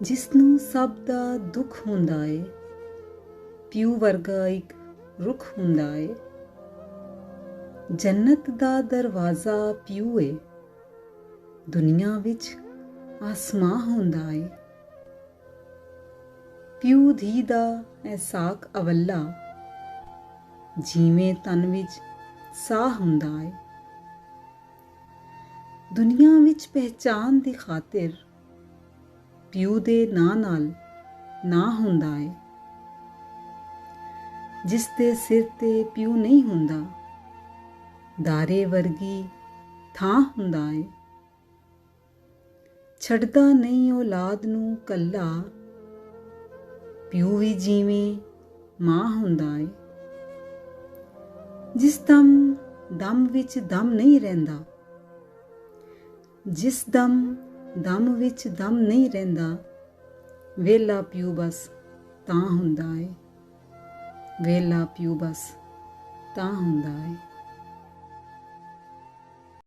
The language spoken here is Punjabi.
ਜਿਸਨੂੰ ਸਭ ਦਾ ਦੁੱਖ ਹੁੰਦਾ ਏ, ਪਿਓ ਵਰਗਾ ਇੱਕ ਰੁੱਖ ਹੁੰਦਾ ਏ। ਜੰਨਤ ਦਾ ਦਰਵਾਜ਼ਾ ਪਿਓ ਏ, ਦੁਨੀਆ ਵਿੱਚ ਆਸਮਾਂ ਹੁੰਦਾ ਏ। ਪਿਓ ਧੀ ਦਾ ਇਹ ਸਾਕ ਅਵੱਲਾ, ਜਿਵੇਂ ਤਨ ਵਿੱਚ ਸਾਹ ਹੁੰਦਾ ਏ। ਦੁਨੀਆ ਵਿੱਚ ਪਹਿਚਾਨ ਦੀ ਖਾਤਰ ਪਿਓ ਦੇ ਨਾਂ ਨਾਲ ਨਾਂ ਹੁੰਦਾ ਏ। ਜਿਸ ਦੇ ਸਿਰ ਤੇ ਪਿਓ ਨਹੀਂ ਹੁੰਦਾ, ਦਾਰੇ ਵਰਗੀ ਥਾਂ ਹੁੰਦਾ ਏ। ਛੱਡਦਾ ਨਹੀਂ ਔਲਾਦ ਨੂੰ ਕੱਲਾ, ਪਿਓ ਵੀ ਜਿਵੇਂ ਮਾਂ ਹੁੰਦਾ ਏ। ਜਿਸ ਦਮ ਵਿੱਚ ਦਮ ਨਹੀਂ ਰਹਿੰਦਾ, ਜਿਸ ਦਮ ਵਿੱਚ ਦਮ ਨਹੀਂ ਰਹਿੰਦਾ, ਵੇਲਾ ਪਿਓ ਬਸ ਤਾਂ ਹੁੰਦਾ ਏ। ਵੇਲਾ ਪਿਓ ਬਸ ਤਾਂ ਹੁੰਦਾ ਏ।